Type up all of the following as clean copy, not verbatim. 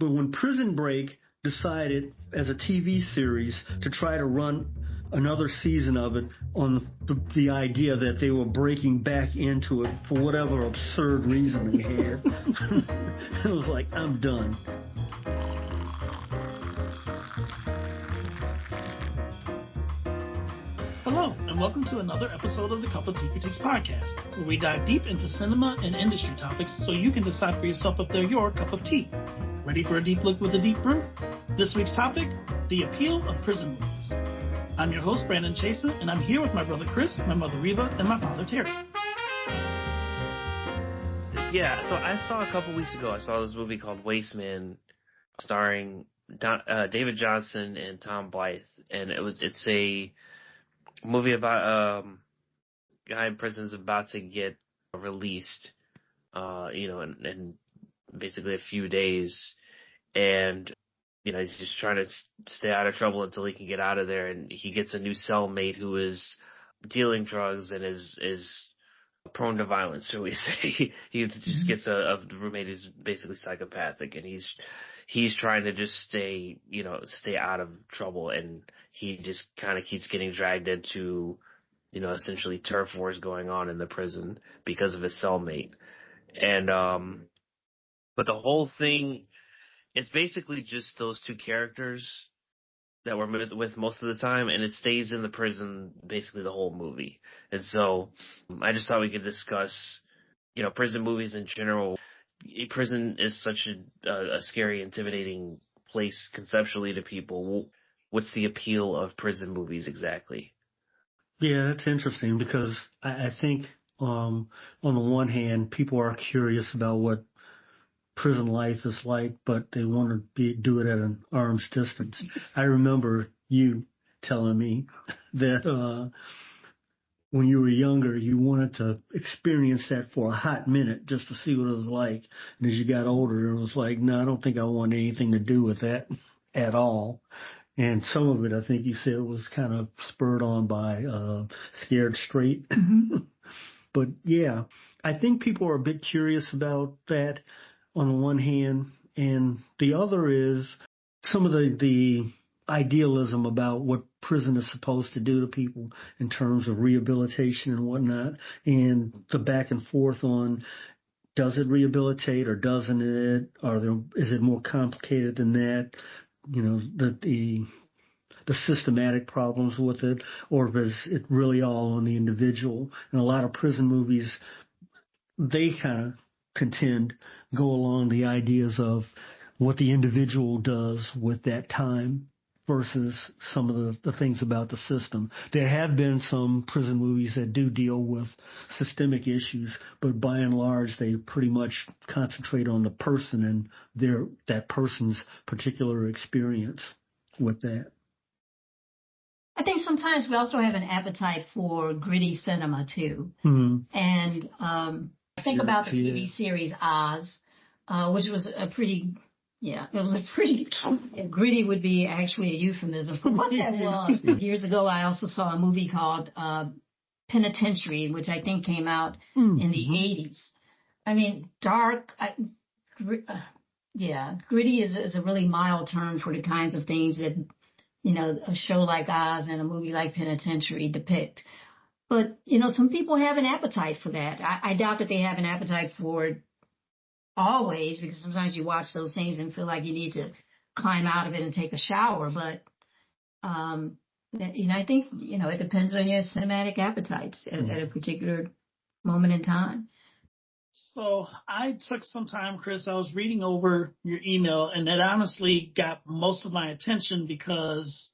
But when Prison Break decided as a TV series to try to run another season of it on the idea that they were breaking back into it for whatever absurd reason they had, it was like, I'm done. Hello, and welcome to another episode of the Cup of Tea Critiques podcast, where we dive deep into cinema and industry topics so you can decide for yourself if they're your cup of tea. Ready for a deep look with a deep brew? This week's topic, the appeal of prison movies. I'm your host, Brandon Chaser, and I'm here with my brother Chris, my mother Reva, and my father Terry. Yeah, so I saw a couple weeks ago, I saw this movie called Wasteman, starring David Johnson and Tom Blythe, and it's a movie about a guy in prison is about to get released, in basically a few days, and he's just trying to stay out of trouble until he can get out of there, and he gets a new cellmate who is dealing drugs and is prone to violence, shall we say. He just gets a roommate who's basically psychopathic, and he's trying to just stay out of trouble, and he just kind of keeps getting dragged into, essentially turf wars going on in the prison because of his cellmate. And, but the whole thing, it's basically just those two characters that we're with most of the time, and it stays in the prison basically the whole movie. And so I just thought we could discuss, prison movies in general. Prison is such a scary, intimidating place conceptually to people. What's the appeal of prison movies exactly? Yeah, that's interesting because I think on the one hand, people are curious about what prison life is like, but they want to do it at an arm's distance. I remember you telling me that when you were younger, you wanted to experience that for a hot minute just to see what it was like. And as you got older, it was like, no, I don't think I want anything to do with that at all. And some of it, I think you said, was kind of spurred on by Scared Straight. But yeah, I think people are a bit curious about that on the one hand, and the other is some of the idealism about what prison is supposed to do to people in terms of rehabilitation and whatnot, and the back and forth on does it rehabilitate or doesn't it, is it more complicated than that, the systematic problems with it, or is it really all on the individual? And a lot of prison movies, they kind of go along the ideas of what the individual does with that time versus some of the things about the system. There have been some prison movies that do deal with systemic issues, but by and large, they pretty much concentrate on the person and that person's particular experience with that. I think sometimes we also have an appetite for gritty cinema too. And think about the TV series Oz, which was gritty would be actually a euphemism for what that was. Years ago, I also saw a movie called Penitentiary, which I think came out in the 80s. I mean, dark, gritty is a really mild term for the kinds of things that, a show like Oz and a movie like Penitentiary depict. But, some people have an appetite for that. I doubt that they have an appetite for it always, because sometimes you watch those things and feel like you need to climb out of it and take a shower. But, I think, it depends on your cinematic appetites at a particular moment in time. So I took some time, Chris. I was reading over your email, and it honestly got most of my attention because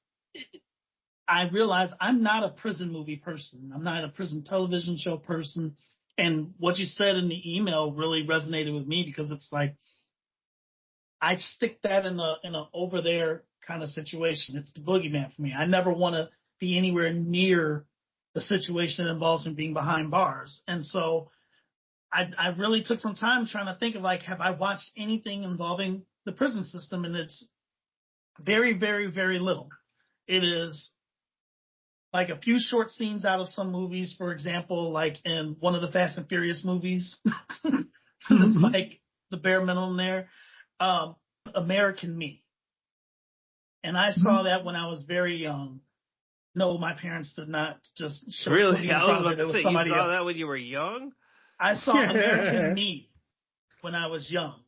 I realized I'm not a prison movie person. I'm not a prison television show person. And what you said in the email really resonated with me because it's like I stick that in a over there kind of situation. It's the boogeyman for me. I never want to be anywhere near the situation that involves me being behind bars. And so I really took some time trying to think of have I watched anything involving the prison system? And it's very, very, very little. It is like a few short scenes out of some movies, for example, like in one of the Fast and Furious movies. It's like the bare minimum there. American Me. And I saw that when I was very young. No, my parents did not just show Really? I was about it to was say, somebody you saw else. that when you were young? I saw American Me when I was young.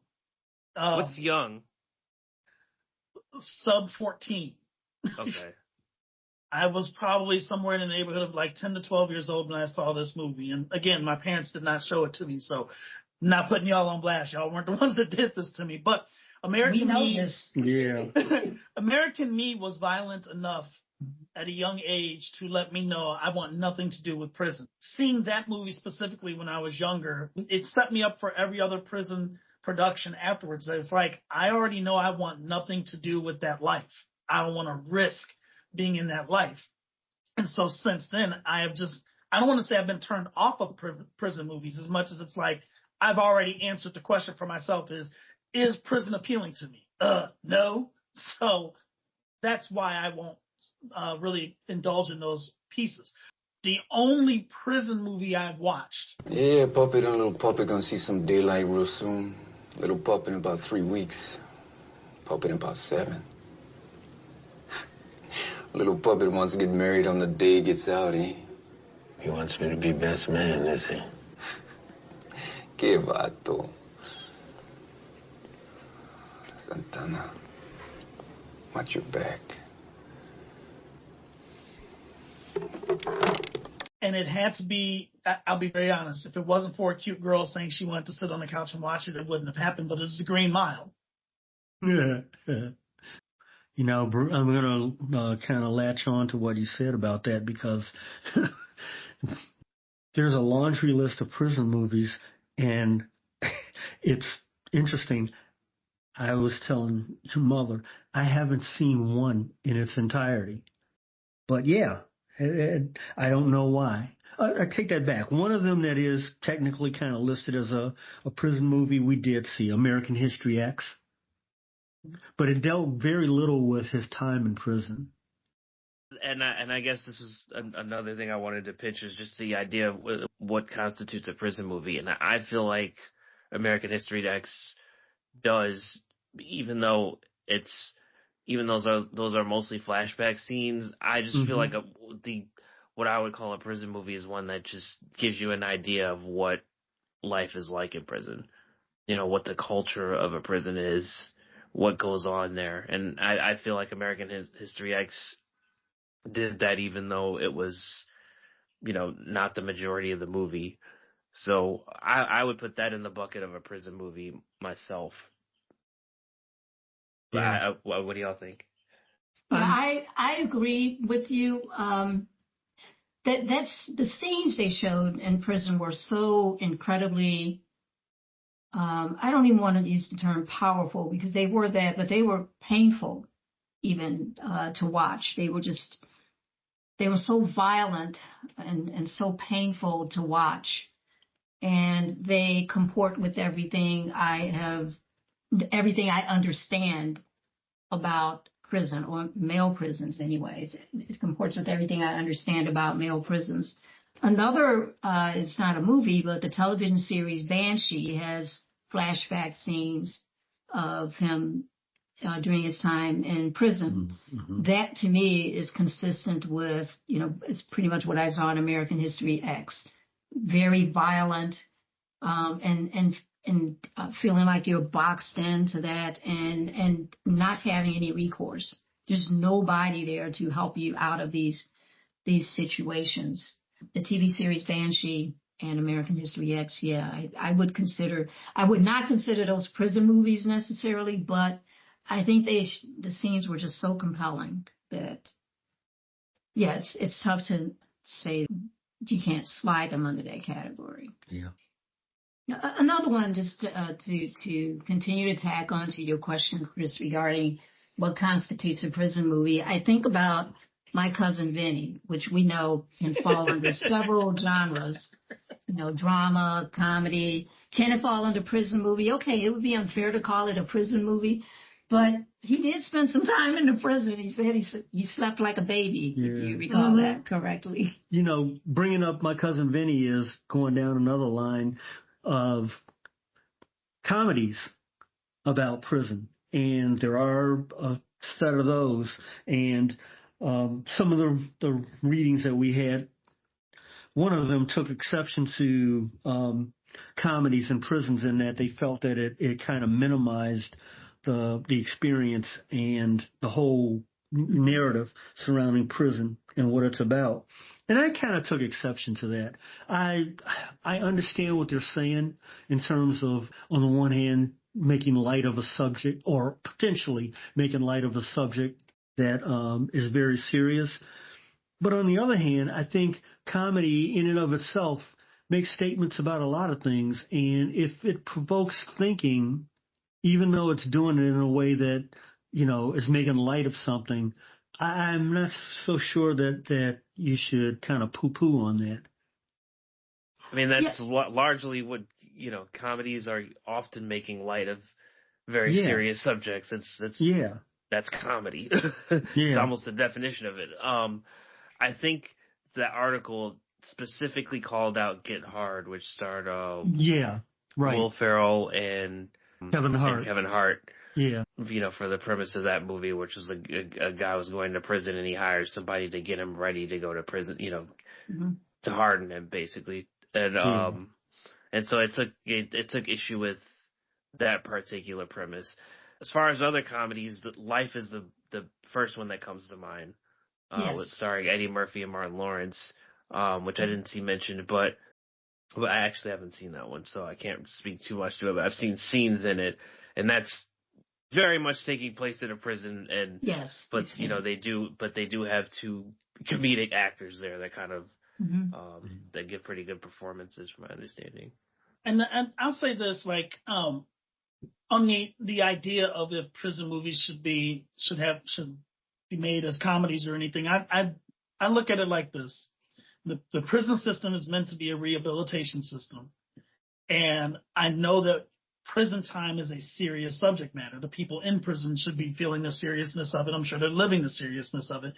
What's young? Sub 14. Okay. I was probably somewhere in the neighborhood of like 10 to 12 years old when I saw this movie. And again, my parents did not show it to me, so not putting y'all on blast. Y'all weren't the ones that did this to me. But American Me, this. Yeah. American Me was violent enough at a young age to let me know I want nothing to do with prison. Seeing that movie specifically when I was younger, it set me up for every other prison production afterwards. It's like, I already know I want nothing to do with that life. I don't want to risk being in that life. And so since then, I don't want to say I've been turned off of prison movies as much as it's like, I've already answered the question for myself is prison appealing to me? No. So that's why I won't really indulge in those pieces. The only prison movie I've watched. Yeah, Puppet and Little Puppet gonna see some daylight real soon. Little Puppet in about 3 weeks. Puppet in about 7. Little Puppet wants to get married on the day he gets out, eh? He wants me to be best man, is he? Que vato. Santana, watch your back. And it had to be, I'll be very honest, if it wasn't for a cute girl saying she wanted to sit on the couch and watch it, it wouldn't have happened, but it's the Green Mile. Yeah. You know, I'm going to kind of latch on to what you said about that because there's a laundry list of prison movies, and it's interesting. I was telling your mother, I haven't seen one in its entirety. But yeah, I don't know why. I take that back. One of them that is technically kind of listed as a prison movie we did see, American History X. But it dealt very little with his time in prison. And I guess this is another thing I wanted to pitch is just the idea of what constitutes a prison movie. And I feel like American History X does, even though those are mostly flashback scenes, I just feel like what I would call a prison movie is one that just gives you an idea of what life is like in prison. You know, what the culture of a prison is, what goes on there. And I feel like American History X did that, even though it was, you know, not the majority of the movie. So I would put that in the bucket of a prison movie myself. Yeah. What do y'all think? Yeah, I agree with you. That's the scenes they showed in prison were so incredibly. I don't even want to use the term powerful because they were that, but they were painful even to watch. They were so violent and so painful to watch, and they comport with everything I understand about prison, or male prisons anyways. It comports with everything I understand about male prisons. Another, it's not a movie, but the television series Banshee has flashback scenes of him during his time in prison. Mm-hmm. That to me is consistent with, you know, it's pretty much what I saw in American History X. Very violent, and feeling like you're boxed into that and not having any recourse. There's nobody there to help you out of these situations. The TV series Banshee and American History X, yeah, I would not consider those prison movies necessarily, but I think the scenes were just so compelling that, yeah, it's tough to say you can't slide them under that category. Yeah. Another one, just to continue to tack on to your question, Chris, regarding what constitutes a prison movie. I think about My Cousin Vinny, which we know can fall under several genres, you know, drama, comedy. Can it fall under prison movie? Okay, it would be unfair to call it a prison movie, but he did spend some time in the prison. He said he slept like a baby, if you recall that correctly. You know, bringing up My Cousin Vinny is going down another line of comedies about prison. and there are a set of those. And some of the readings that we had, one of them took exception to comedies in prisons in that they felt that it kind of minimized the experience and the whole narrative surrounding prison and what it's about. And I kind of took exception to that. I understand what they're saying in terms of, on the one hand, making light of a subject, or potentially making light of a subject that is very serious. But on the other hand, I think comedy in and of itself makes statements about a lot of things. And if it provokes thinking, even though it's doing it in a way that, is making light of something, I'm not so sure that you should kind of poo-poo on that. I mean, that's largely what, comedies are often making light of very serious subjects. That's comedy. It's almost the definition of it. I think that article specifically called out Get Hard, which starred Will Ferrell and Kevin Hart. Yeah. For the premise of that movie, which was a guy was going to prison and he hires somebody to get him ready to go to prison, to harden him basically. And so it took issue with that particular premise. As far as other comedies, Life is the first one that comes to mind, with starring Eddie Murphy and Martin Lawrence, which I didn't see mentioned, but I actually haven't seen that one, so I can't speak too much to it. But I've seen scenes in it, and that's very much taking place in a prison, and they do have two comedic actors there that kind of that give pretty good performances, from my understanding. And I'll say this, on the idea of if prison movies should be made as comedies or anything, I look at it like this: the prison system is meant to be a rehabilitation system, and I know that prison time is a serious subject matter. The people in prison should be feeling the seriousness of it. I'm sure they're living the seriousness of it.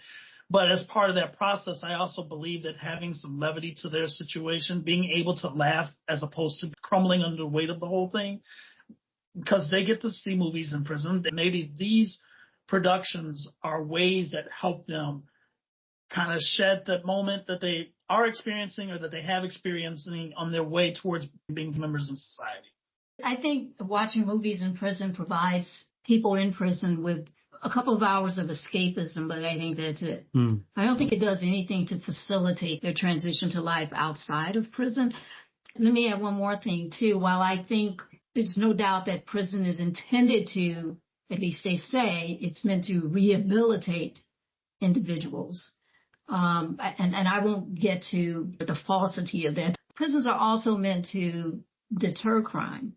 But as part of that process, I also believe that having some levity to their situation, being able to laugh as opposed to crumbling under the weight of the whole thing, because they get to see movies in prison, that maybe these productions are ways that help them kind of shed that moment that they are experiencing or that they have experiencing on their way towards being members of society. I think watching movies in prison provides people in prison with a couple of hours of escapism, but I think that's it. I don't think it does anything to facilitate their transition to life outside of prison. Let me add one more thing, too. While I think there's no doubt that prison is intended to, at least they say, it's meant to rehabilitate individuals. And I won't get to the falsity of that. Prisons are also meant to deter crime.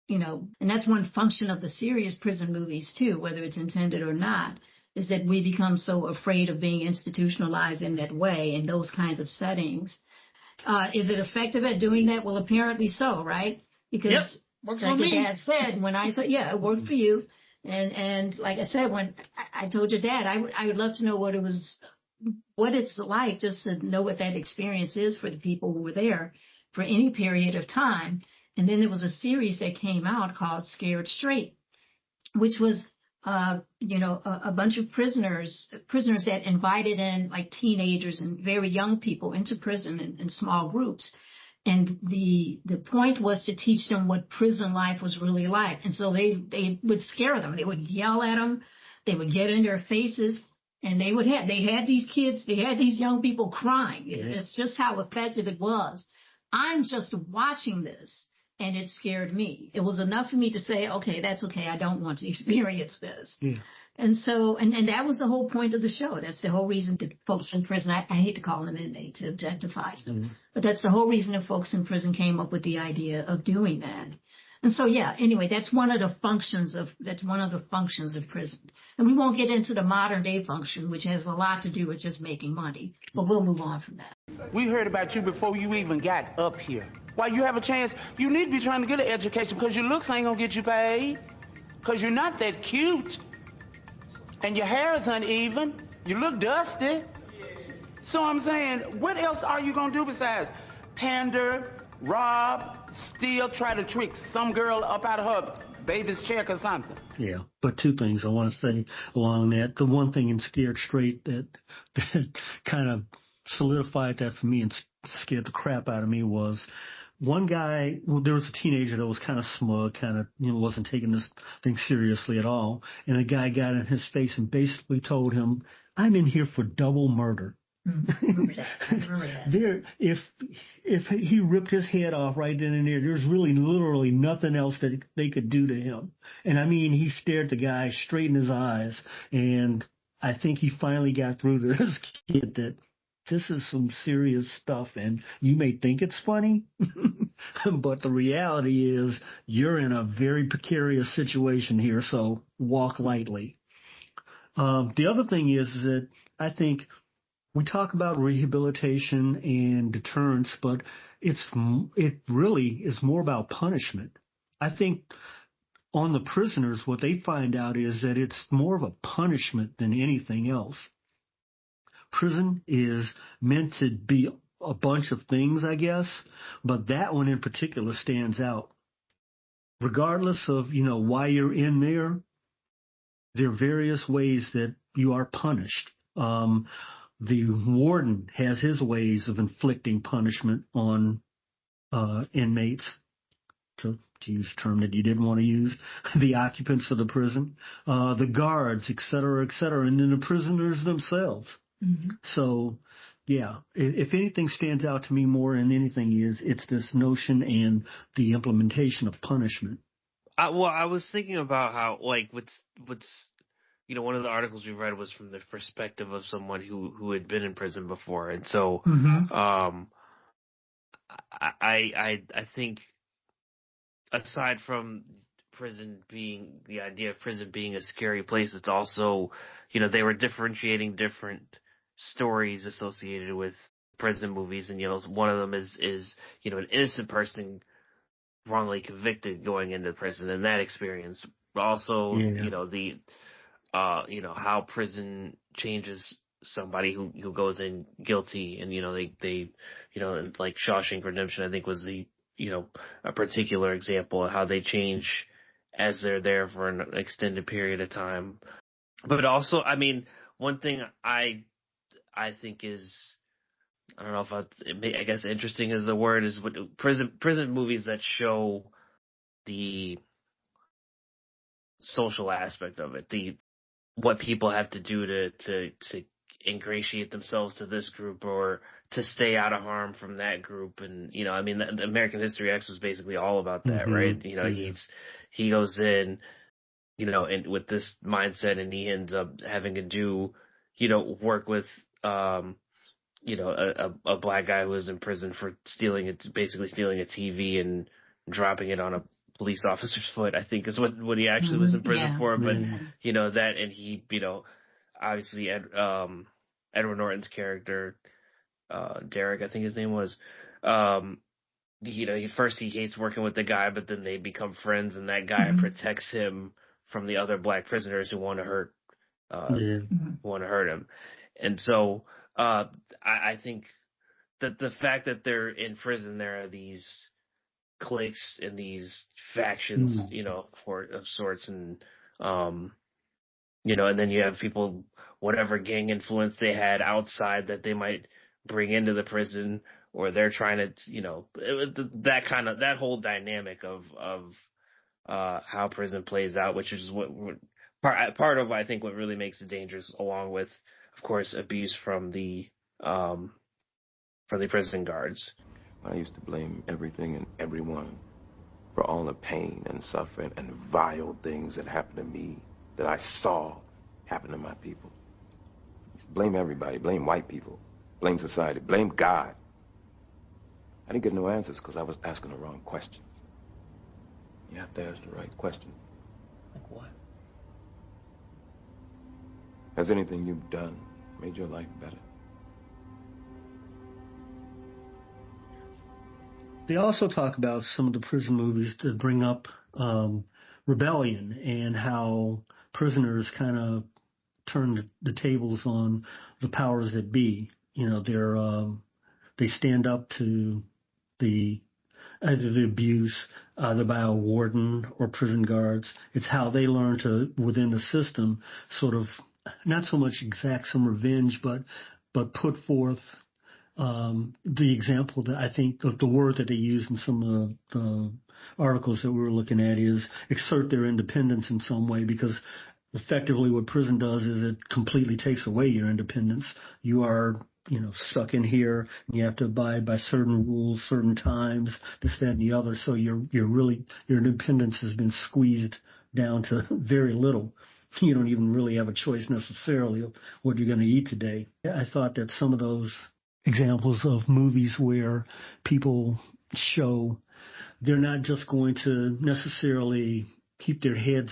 And that's one function of the serious prison movies, too, whether it's intended or not, is that we become so afraid of being institutionalized in that way, in those kinds of settings. Is it effective at doing that? Well, apparently so, right? Because, like your dad said, when I said, it worked for you. And like I said, when I told your dad, I would love to know what it's like, just to know what that experience is for the people who were there for any period of time. And then there was a series that came out called Scared Straight, which was, a bunch of prisoners that invited in like teenagers and very young people into prison in small groups. And the point was to teach them what prison life was really like. And so they would scare them. They would yell at them. They would get in their faces. And they had these young people crying. It's just how effective it was. I'm just watching this, and it scared me. It was enough for me to say, okay, that's okay. I don't want to experience this. Yeah. And so, and that was the whole point of the show. That's the whole reason that folks in prison, I hate to call them inmate to objectify them, but that's the whole reason that folks in prison came up with the idea of doing that. And so, anyway, that's one of the functions of prison. And we won't get into the modern day function, which has a lot to do with just making money, but we'll move on from that. We heard about you before you even got up here. While you have a chance, you need to be trying to get an education, because your looks ain't gonna get you paid, because you're not that cute. And your hair is uneven. You look dusty. So I'm saying, what else are you gonna do besides pander, rob, steal, try to trick some girl up out of her baby's check or something. Yeah, but two things I want to say along that. The one thing in Scared Straight that kind of solidified that for me and scared the crap out of me was one guy, there was a teenager that was kind of smug, kind of, wasn't taking this thing seriously at all. And the guy got in his face and basically told him, I'm in here for double murder. Remember that. There, if he ripped his head off right then and there, there's really literally nothing else that they could do to him. And I mean, he stared the guy straight in his eyes, and I think he finally got through to this kid that this is some serious stuff, and you may think it's funny, but the reality is you're in a very precarious situation here, so walk lightly. The other thing is that I think we talk about rehabilitation and deterrence, but it really is more about punishment. I think on the prisoners, what they find out is that it's more of a punishment than anything else. Prison is meant to be a bunch of things, I guess, but that one in particular stands out. Regardless of, why you're in there, there are various ways that you are punished. The warden has his ways of inflicting punishment on inmates, to use a term that you didn't want to use, the occupants of the prison, the guards, et cetera, and then the prisoners themselves. Mm-hmm. So, yeah, if anything stands out to me more than anything it's this notion and the implementation of punishment. I was thinking about how, what's one of the articles we read was from the perspective of someone who had been in prison before, and so I think aside from prison being the idea of prison being a scary place, it's also they were differentiating different stories associated with prison movies, and one of them is an innocent person wrongly convicted going into prison and that experience. Also, how prison changes somebody who goes in guilty, and they like Shawshank Redemption, I think was the a particular example of how they change as they're there for an extended period of time. But also, I mean, one thing I think is, I don't know if I guess interesting is the word, is what prison movies that show the social aspect of it, what people have to do to ingratiate themselves to this group or to stay out of harm from that group. And, the American History X was basically all about that, right? He goes in, and with this mindset, and he ends up having to do, work with, a black guy who was in prison for basically stealing a TV and dropping it on a police officer's foot, I think is what he actually was in prison for. But, that, and he, obviously Edward Norton's character, Derek, I think his name was, first he hates working with the guy, but then they become friends, and that guy protects him from the other black prisoners who want to hurt him. And so, I think that the fact that they're in prison, there are these cliques and these factions, of sorts, and, and then you have people, whatever gang influence they had outside that they might bring into the prison, or they're trying to, that whole dynamic of how prison plays out, which is what part of, I think, what really makes it dangerous, along with, of course, abuse from the prison guards. I used to blame everything and everyone for all the pain and suffering and vile things that happened to me, that I saw happen to my people. I used to blame everybody, blame white people, blame society, blame God. I didn't get no answers because I was asking the wrong questions. You have to ask the right question. Like what? Has anything you've done made your life better? They also talk about some of the prison movies that bring up rebellion and how prisoners kind of turn the tables on the powers that be. They stand up to the either the abuse, either by a warden or prison guards. It's how they learn to, within the system, sort of not so much exact some revenge, but put forth the example that I think the word that they use in some of the articles that we were looking at is exert their independence in some way, because effectively what prison does is it completely takes away your independence. You are, stuck in here, and you have to abide by certain rules, certain times, this, that, and the other. So your independence has been squeezed down to very little. You don't even really have a choice necessarily of what you're going to eat today. I thought that some of those examples of movies where people show they're not just going to necessarily keep their head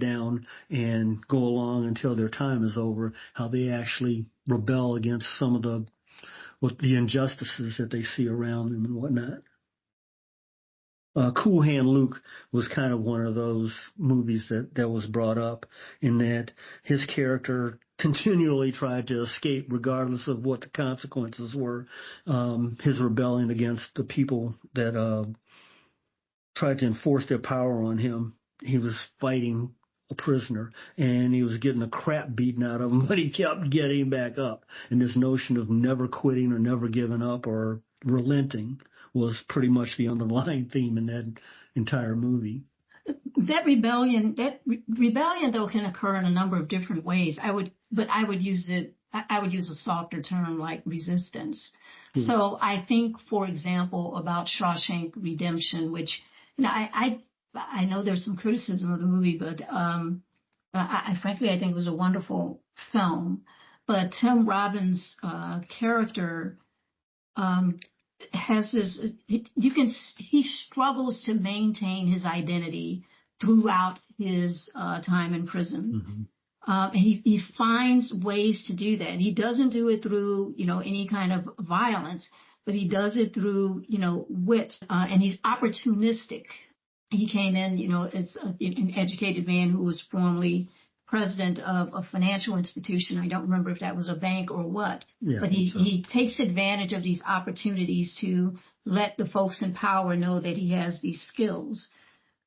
down and go along until their time is over, how they actually rebel against some of the injustices that they see around them and whatnot. Cool Hand Luke was kind of one of those movies that was brought up, in that his character continually tried to escape regardless of what the consequences were. His rebellion against the people that tried to enforce their power on him. He was fighting a prisoner, and he was getting the crap beaten out of him, but he kept getting back up. And this notion of never quitting or never giving up or relenting was pretty much the underlying theme in that entire movie. That rebellion though can occur in a number of different ways. I would use a softer term like resistance. Mm-hmm. So I think, for example, about Shawshank Redemption, which I know there's some criticism of the movie, but frankly I think it was a wonderful film. But Tim Robbins' character has this. He struggles to maintain his identity throughout his time in prison. Mm-hmm. And he finds ways to do that. He doesn't do it through any kind of violence, but he does it through wit, and he's opportunistic. He came in, as an educated man who was formerly president of a financial institution. I don't remember if that was a bank or what, but he takes advantage of these opportunities to let the folks in power know that he has these skills,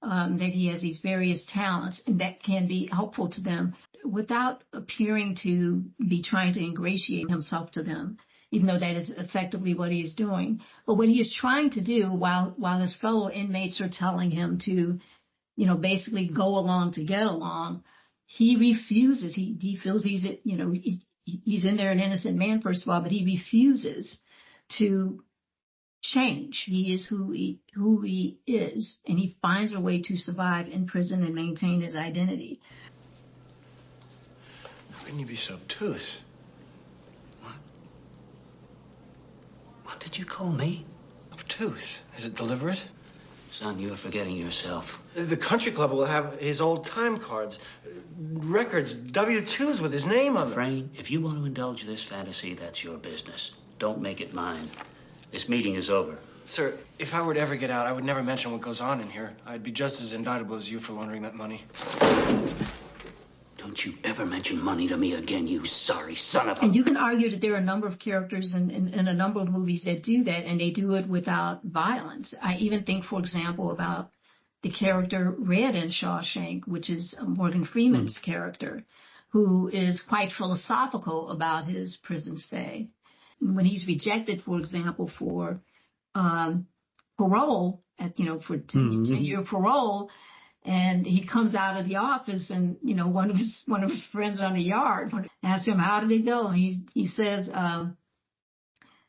that he has these various talents, and that can be helpful to them without appearing to be trying to ingratiate himself to them, even though that is effectively what he's doing. But what he is trying to do while his fellow inmates are telling him to, basically go along to get along, he refuses. He feels he's in there an innocent man, first of all, but he refuses to change. He is who he is, and he finds a way to survive in prison and maintain his identity. How can you be so obtuse? What did you call me? Obtuse. Is it deliberate? Son, you're forgetting yourself. The country club will have his old time cards, records, W-2s with his name on them. Frayne, if you want to indulge this fantasy, that's your business. Don't make it mine. This meeting is over. Sir, if I were to ever get out, I would never mention what goes on in here. I'd be just as indictable as you for laundering that money. Don't you ever mention money to me again, you sorry son of a... And you can argue that there are a number of characters in a number of movies that do that, and they do it without violence. I even think, for example, about the character Red in Shawshank, which is Morgan Freeman's character, who is quite philosophical about his prison stay. When he's rejected, for example, for parole, for 10-year parole, and he comes out of the office, and one of his friends on the yard asks him, "How did it go?" And he says,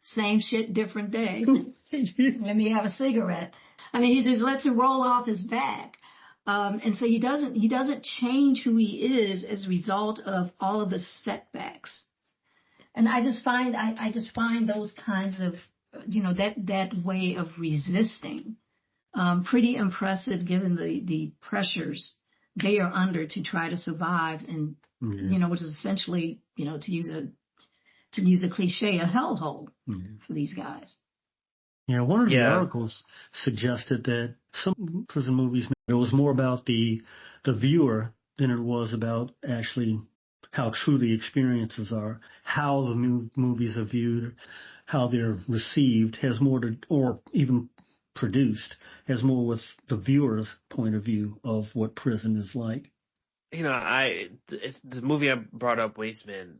"Same shit, different day. Let me have a cigarette." I mean, he just lets it roll off his back, and so he doesn't change who he is as a result of all of the setbacks. And I just find those kinds of that way of resisting pretty impressive, given the pressures they are under to try to survive, and which is essentially to use a cliche, a hellhole for these guys. Yeah, one of the articles suggested that some prison movies, it was more about the viewer than it was about actually how true the experiences are, how the movies are viewed, how they're received, has more to, or even produced, has more with the viewer's point of view of what prison is like. You know, it's the movie I brought up, Wasteman.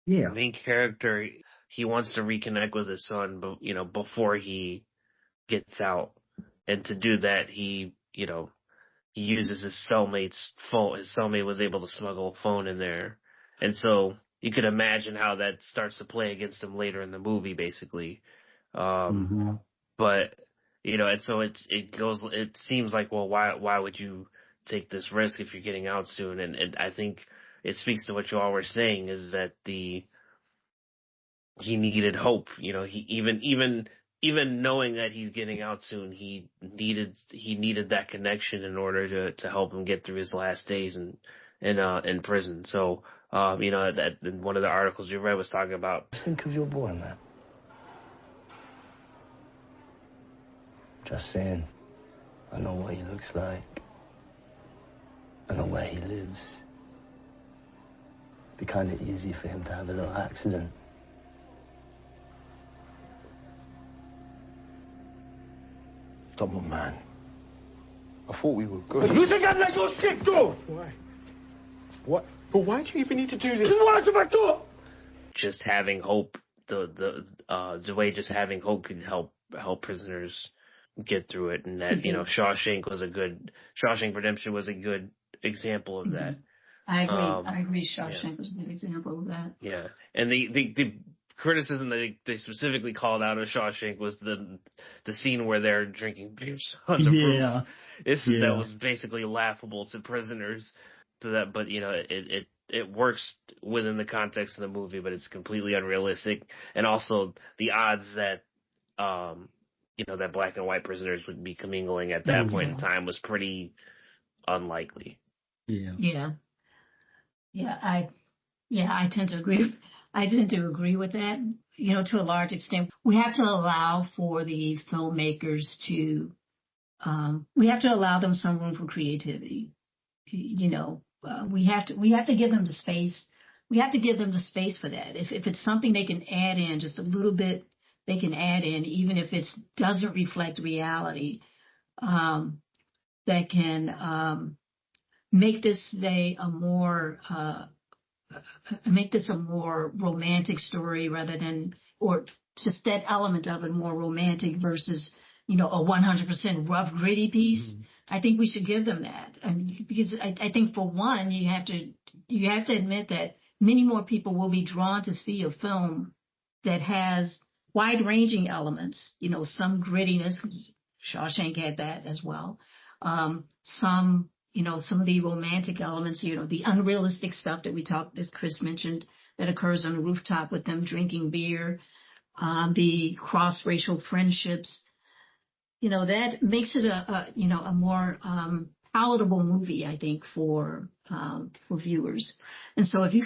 Yeah. The main character, he wants to reconnect with his son, but before he gets out, and to do that, he uses his cellmate's phone. His cellmate was able to smuggle a phone in there, and so you could imagine how that starts to play against him later in the movie, basically. But and so it seems like, well, why would you take this risk if you're getting out soon? And I think it speaks to what you all were saying, is that he needed hope. He even knowing that he's getting out soon, he needed that connection in order to help him get through his last days in prison. So that in one of the articles you read was talking about. Just think of your boy, man. Just saying, I know what he looks like. I know where he lives. Be kind of easy for him to have a little accident. Come on, man. I thought we were good. You think I'd let your shit go? Why? What? But why do you even need to do this? What have I thought? Just having hope, the way just having hope can help prisoners get through it, and that Shawshank Redemption was a good example of that. I agree. Shawshank was a good example of that. Yeah, and the criticism that they specifically called out of Shawshank was the scene where they're drinking beers on the roof. That was basically laughable to prisoners. To that, but it works within the context of the movie, but it's completely unrealistic, and also the odds that that black and white prisoners would be commingling at that point in time was pretty unlikely. I tend to agree. I tend to agree with that. To a large extent, we have to allow for the filmmakers to. We have to allow them some room for creativity. We have to give them the space. We have to give them the space for that. If it's something they can add in, just a little bit, they can add in, even if it doesn't reflect reality, that can make this a more romantic story, rather than, or just that element of it more romantic versus a 100% rough, gritty piece. I think we should give them that, because I think, for one, you have to admit that many more people will be drawn to see a film that has wide-ranging elements. Some grittiness. Shawshank had that as well. Some of the romantic elements. The unrealistic stuff that Chris mentioned, that occurs on the rooftop with them drinking beer. The cross-racial friendships. That makes it a more palatable movie, I think, for viewers. And so if you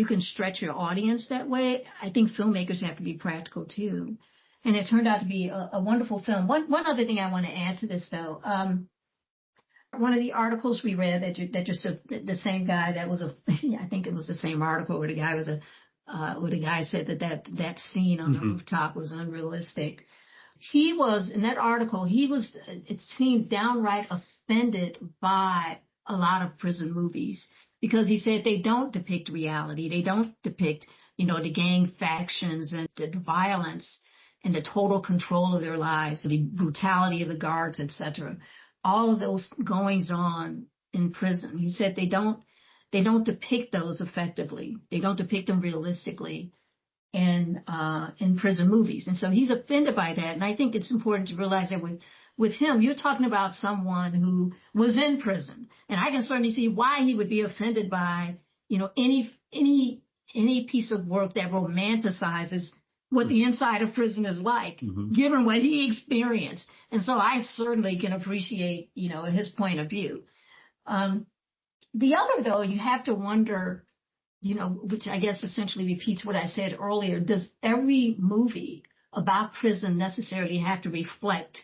can stretch your audience that way, I think filmmakers have to be practical too. And it turned out to be a wonderful film. One other thing I want to add to this, though, one of the articles we read that just the same guy that was I think it was the same article where the guy was where the guy said that scene on the rooftop was unrealistic. He was, in that article, it seemed downright offended by a lot of prison movies, because he said they don't depict reality. They don't depict, the gang factions and the violence and the total control of their lives, the brutality of the guards, etc. All of those goings on in prison. He said they don't depict those effectively. They don't depict them realistically in prison movies. And so he's offended by that. And I think it's important to realize that with him, you're talking about someone who was in prison. And I can certainly see why he would be offended by, any piece of work that romanticizes what the inside of prison is like, given what he experienced. And so I certainly can appreciate, his point of view. The other, though, you have to wonder, which I guess essentially repeats what I said earlier, does every movie about prison necessarily have to reflect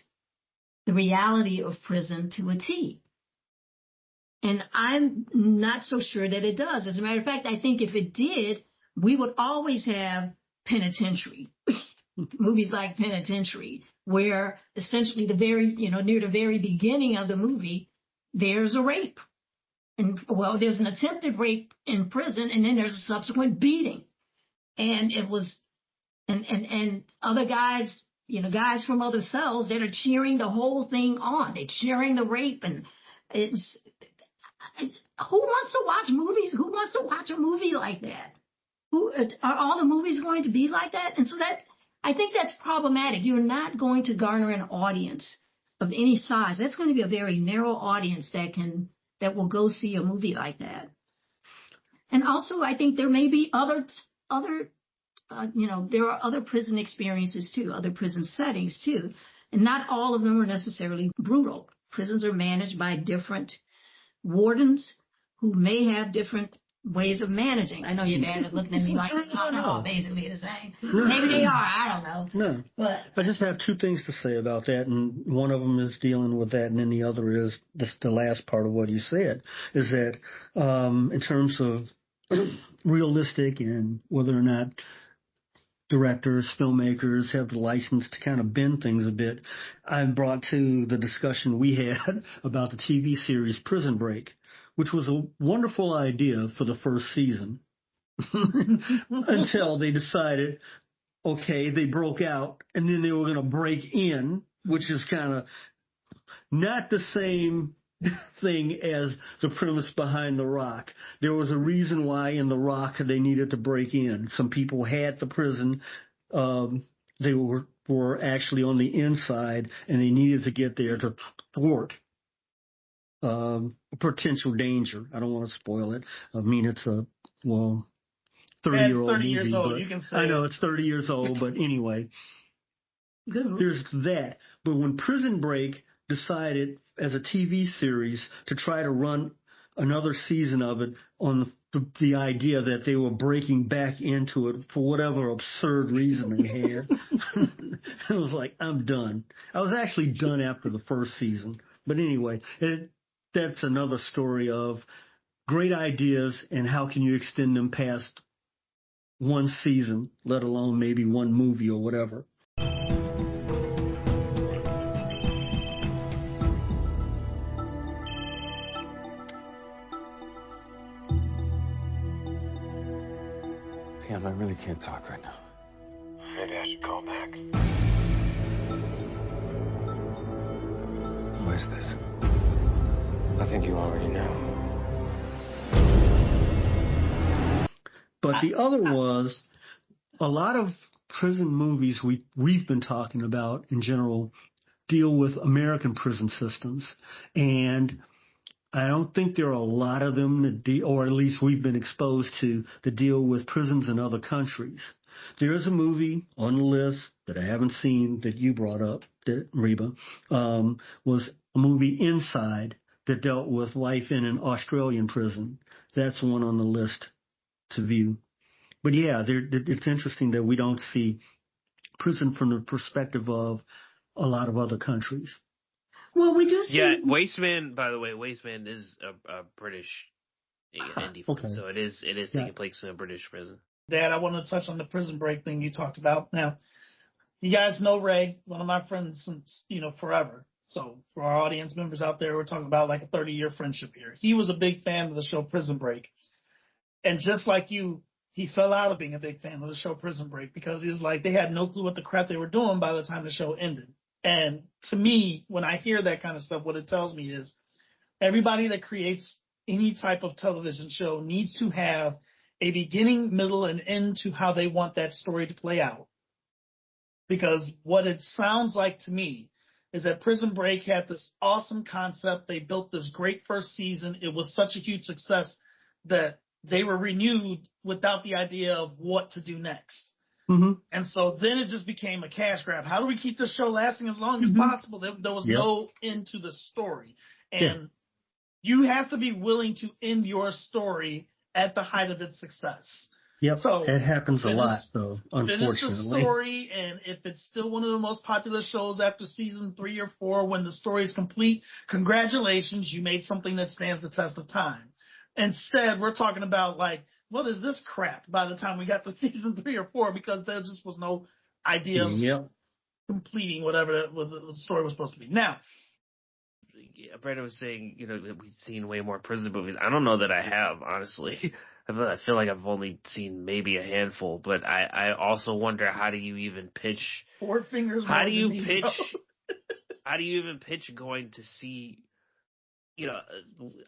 the reality of prison to a T? And I'm not so sure that it does. As a matter of fact, I think if it did, we would always have Penitentiary, movies like Penitentiary, where essentially near the very beginning of the movie, there's a rape. And well, there's an attempted rape in prison, and then there's a subsequent beating. And it was, and other guys, guys from other cells that are cheering the whole thing on. They're cheering the rape, and it's, who wants to watch movies? Who wants to watch a movie like that? Are all the movies going to be like that? And so I think that's problematic. You're not going to garner an audience of any size. That's going to be a very narrow audience that will go see a movie like that. And also, I think there may be other there are other prison experiences too, other prison settings too, and not all of them are necessarily brutal. Prisons are managed by different wardens who may have different ways of managing. I know your dad is looking at me like they're all basically the same. Maybe they are. I don't know. No. But I just have two things to say about that, and one of them is dealing with that, and then the other is the last part of what you said, is that in terms of realistic and whether or not directors, filmmakers have the license to kind of bend things a bit, I brought to the discussion we had about the TV series Prison Break, which was a wonderful idea for the first season until they decided, okay, they broke out and then they were going to break in, which is kind of not the same thing as the premise behind The Rock. There was a reason why in The Rock they needed to break in. Some people had the prison. They were actually on the inside, and they needed to get there to thwart potential danger. I don't want to spoil it. I mean, it's a 30-year-old 30 movie. years old. But You can say I know it's 30 years old, but anyway, there's that. But when Prison Break decided as a TV series to try to run another season of it on the idea that they were breaking back into it for whatever absurd reason they had, I was like, I'm done. I was actually done after the first season. But anyway, that's another story of great ideas and how can you extend them past one season, let alone maybe one movie or whatever. Pam, I really can't talk right now. Maybe I should call back. Who is this? I think you already know. But the other was a lot of prison movies we've been talking about in general deal with American prison systems. And I don't think there are a lot of them that or at least we've been exposed to, that deal with prisons in other countries. There is a movie on the list that I haven't seen that you brought up, that Reba, was a movie Inside that dealt with life in an Australian prison. That's one on the list to view. But yeah, it's interesting that we don't see prison from the perspective of a lot of other countries. well, we just Wasteman. By the way, Wasteman is a British indie film, Okay. so it is taking place in a British prison. Dad, I want to touch on the Prison Break thing you talked about. Now, you guys know Ray, one of my friends since, forever. So for our audience members out there, we're talking about like a 30-year friendship here. He was a big fan of the show Prison Break. And just like you, he fell out of being a big fan of the show Prison Break because he was like, they had no clue what the crap they were doing by the time the show ended. And to me, when I hear that kind of stuff, what it tells me is everybody that creates any type of television show needs to have a beginning, middle, and end to how they want that story to play out. Because what it sounds like to me is that Prison Break had this awesome concept. They built this great first season. It was such a huge success that they were renewed without the idea of what to do next. Mm-hmm. And so then it just became a cash grab. How do we keep this show lasting as long as possible? There was no end to the story. And you have to be willing to end your story at the height of its success. Yep, so it happens a lot, though, unfortunately. Finish the story, and if it's still one of the most popular shows after season 3 or 4, when the story is complete, congratulations, you made something that stands the test of time. Instead, we're talking about, like, what is this crap by the time we got to season 3 or 4, because there just was no idea of completing whatever the story was supposed to be. Now, Brandon was saying, we've seen way more prison movies. I don't know that I have, honestly. I feel like I've only seen maybe a handful, but I also wonder, how do you even pitch? Four fingers. How do you pitch? How do you even pitch going to see?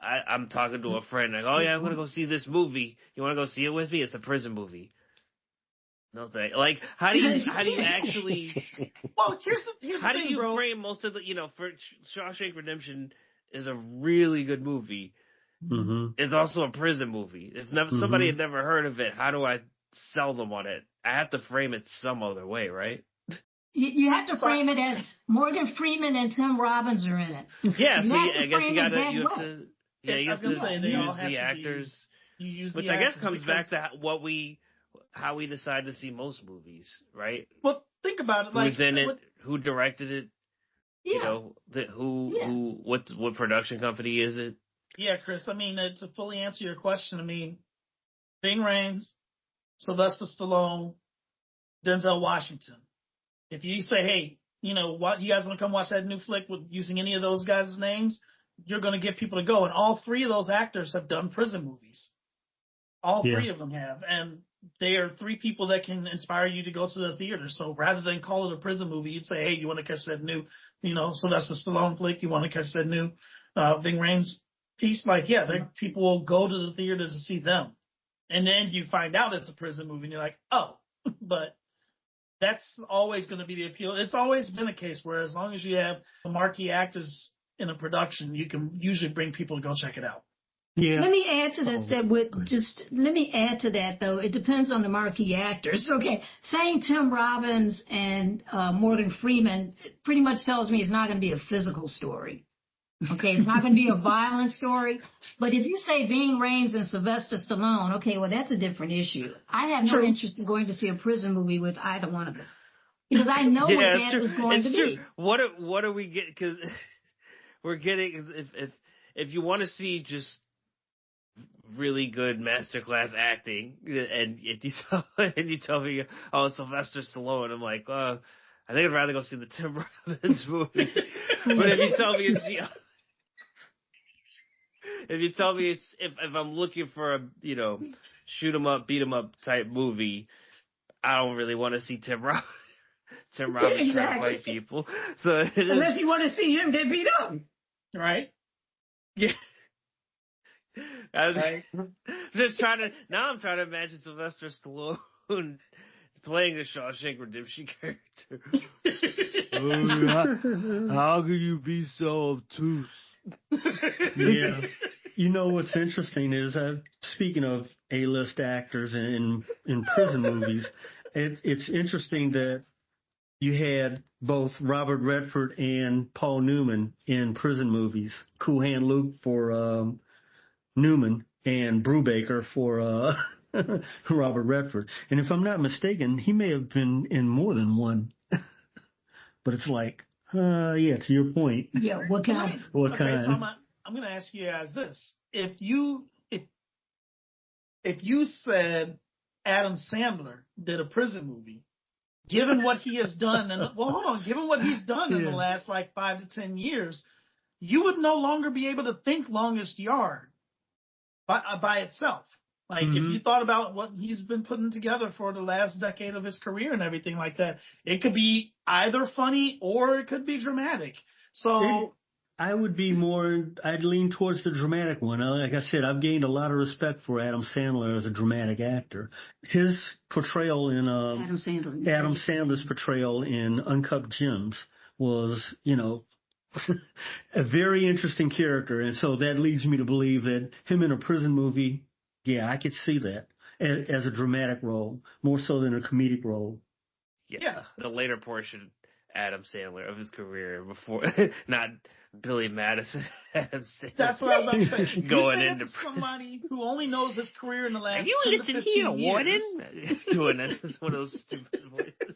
I'm talking to a friend, like, oh yeah, I'm gonna go see this movie. You want to go see it with me? It's a prison movie. No thank. Like, how do you actually? Well, here's the how thing, do you bro. frame most of the? For Shawshank Redemption is a really good movie. Mm-hmm. It's also a prison movie. If somebody had never heard of it, how do I sell them on it? I have to frame it some other way, right? You have to frame it as Morgan Freeman and Tim Robbins are in it. Yeah, so I guess you have to. Yeah, you have to use the actors. Which I guess comes back to how we decide to see most movies, right? Well, think about it. Who's in it? Who directed it? Yeah. What production company is it? Yeah, Chris. I mean, to fully answer your question, I mean, Ving Rhames, Sylvester Stallone, Denzel Washington. If you say, hey, what, you guys want to come watch that new flick with using any of those guys' names, you're going to get people to go. And all three of those actors have done prison movies. All three of them have. And they are three people that can inspire you to go to the theater. So rather than call it a prison movie, you'd say, hey, you want to catch that new, Sylvester Stallone flick? You want to catch that new Ving Rhames piece? Like, people will go to the theater to see them. And then you find out it's a prison movie and you're like, oh, but that's always going to be the appeal. It's always been a case where as long as you have marquee actors in a production, you can usually bring people to go check it out. Yeah. Let me add to this. Let me add to that though. It depends on the marquee actors. Okay, saying Tim Robbins and Morgan Freeman pretty much tells me it's not going to be a physical story. Okay, it's not going to be a violent story. But if you say Ving Rhames and Sylvester Stallone, okay, well, that's a different issue. I have no interest in going to see a prison movie with either one of them. Because I know what that is going to be. What are we getting? Because we're getting, if you want to see just really good masterclass acting, and you tell me, oh, Sylvester Stallone, I'm like, I think I'd rather go see the Tim Robbins movie. But if you tell me it's if I'm looking for a shoot 'em up, beat 'em up type movie, I don't really want to see Tim Robbins trying to fight people. So unless you want to see him get beat up, right? Yeah. I'm trying to imagine Sylvester Stallone playing the Shawshank Redemption character. How can you be so obtuse? Yeah. What's interesting is, speaking of A-list actors in prison movies, it's interesting that you had both Robert Redford and Paul Newman in prison movies. Cool Hand Luke for Newman and Brubaker for Robert Redford. And if I'm not mistaken, he may have been in more than one. But it's like, to your point. Yeah, what kind? So I'm going to ask you guys this. If you said Adam Sandler did a prison movie, given what he has done, given what he's done in the last 5 to 10 years, you would no longer be able to think Longest Yard by itself. If you thought about what he's been putting together for the last decade of his career and everything like that, it could be either funny or it could be dramatic. So I'd lean towards the dramatic one. Like I said, I've gained a lot of respect for Adam Sandler as a dramatic actor. His portrayal in Adam Sandler's portrayal in Uncut Gems was, a very interesting character. And so that leads me to believe that him in a prison movie, I could see that as a dramatic role, more so than a comedic role. Yeah. The later portion, Adam Sandler, of his career before, not Billy Madison. That's what I was about to say. Going into somebody who only knows his career in the last 10 to 15 here, Warden? Doing it as one of those stupid voices.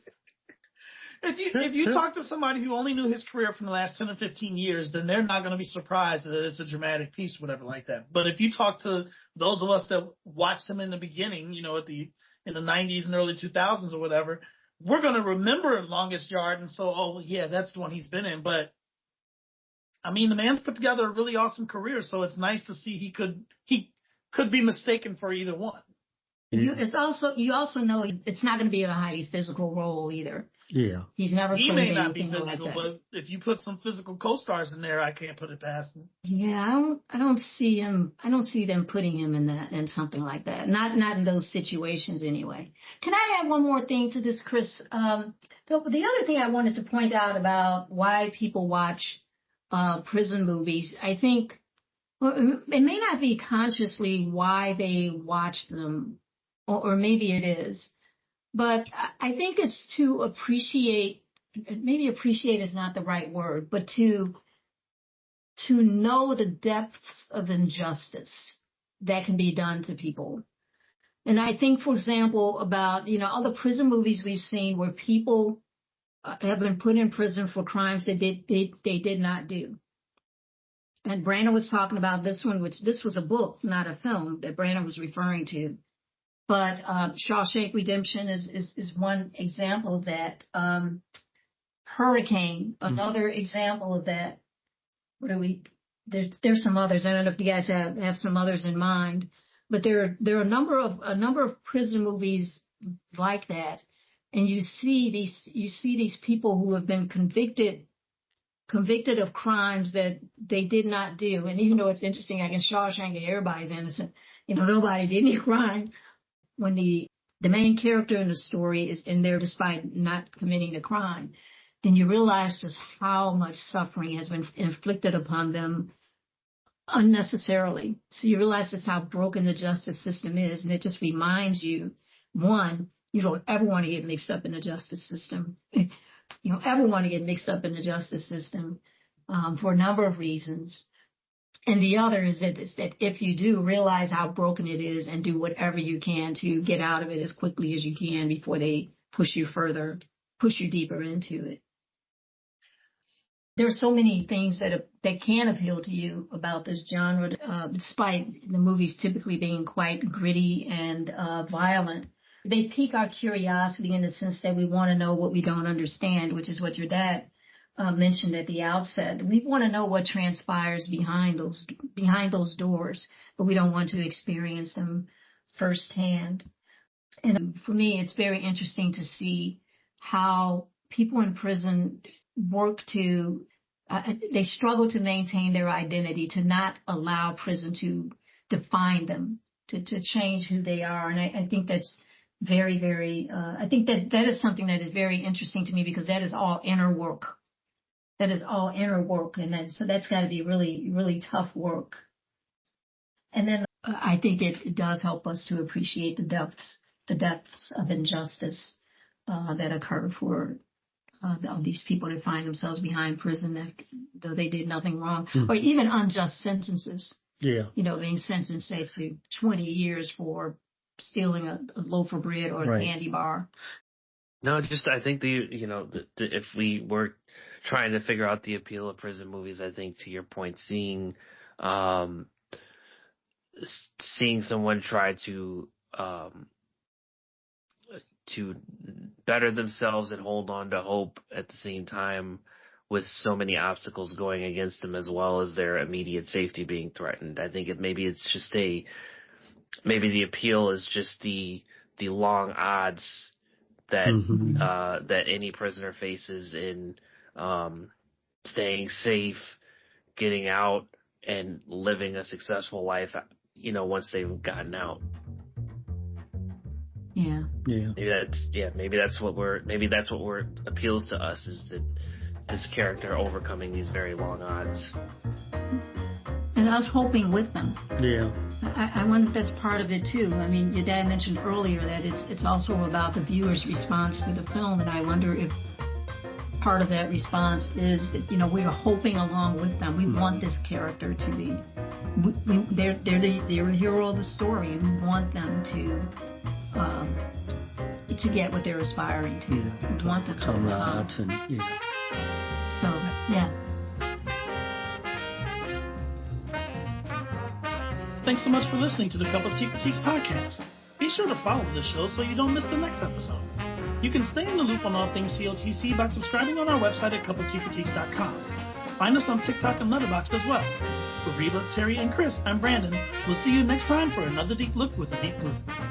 If you talk to somebody who only knew his career from the last 10 or 15 years, then they're not going to be surprised that it's a dramatic piece, whatever like that. But if you talk to those of us that watched him in the beginning, in the 90s and early 2000s or whatever, we're going to remember Longest Yard. And so, oh, yeah, that's the one he's been in. But, I mean, the man's put together a really awesome career. So it's nice to see he could be mistaken for either one. You also know it's not going to be a highly physical role either. Yeah. He's never He played may not be anything physical, like that. but if you put some physical co-stars in there, I can't put it past him. Yeah, I don't see them putting him in something like that. Not in those situations anyway. Can I add one more thing to this, Chris? The other thing I wanted to point out about why people watch prison movies, I think, well, it may not be consciously why they watch them, or maybe it is. But I think it's to appreciate, maybe appreciate is not the right word, but to know the depths of injustice that can be done to people. And I think, for example, about, all the prison movies we've seen where people have been put in prison for crimes that they did not do. And Brandon was talking about this one, which this was a book, not a film, that Brandon was referring to. But Shawshank Redemption is one example of that. Hurricane, another example of that. There's some others. I don't know if you guys have some others in mind, but there are a number of prison movies like that, and you see these people who have been convicted of crimes that they did not do. And even though it's interesting, like in Shawshank, everybody's innocent. Nobody did any crime. When the main character in the story is in there despite not committing a crime, then you realize just how much suffering has been inflicted upon them unnecessarily. So you realize just how broken the justice system is. And it just reminds you, one, you don't ever want to get mixed up in the justice system. You don't ever want to get mixed up in the justice system for a number of reasons. And the other is that if you do realize how broken it is and do whatever you can to get out of it as quickly as you can before they push you deeper into it. There are so many things that can appeal to you about this genre, despite the movies typically being quite gritty and violent. They pique our curiosity in the sense that we want to know what we don't understand, which is what your dad mentioned at the outset. We want to know what transpires behind those doors, but we don't want to experience them firsthand. And for me, it's very interesting to see how people in prison work to, they struggle to maintain their identity, to not allow prison to define them, to change who they are. And I think that's very, very, I think that is something that is very interesting to me, because that is all inner work. That is all inner work. And so that's got to be really, really tough work. And then I think it does help us to appreciate the depths of injustice that occur for these people that find themselves behind prison, though they did nothing wrong, or even unjust sentences. Yeah. Being sentenced, say, to 20 years for stealing a loaf of bread or a candy bar. No, I think if we were trying to figure out the appeal of prison movies, I think to your point, seeing someone try to better themselves and hold on to hope at the same time, with so many obstacles going against them, as well as their immediate safety being threatened. I think maybe the appeal is just the long odds that that any prisoner faces in staying safe, getting out, and living a successful life, once they've gotten out. Yeah. Maybe that's what appeals to us, is that this character overcoming these very long odds. And us hoping with them. Yeah. I wonder if that's part of it too. I mean, your dad mentioned earlier that it's also about the viewer's response to the film, and I wonder if part of that response is that, we are hoping along with them. We want this character to be, they're the hero of the story. We want them to get what they're aspiring to. Yeah. We want them to overcome. So, yeah. Thanks so much for listening to the Cup of Tea Critiques podcast. Be sure to follow the show so you don't miss the next episode. You can stay in the loop on all things COTC by subscribing on our website at cupofteacritiques.com. Find us on TikTok and Letterboxd as well. For Reba, Terry, and Chris, I'm Brandon. We'll see you next time for another deep look with a deep movie.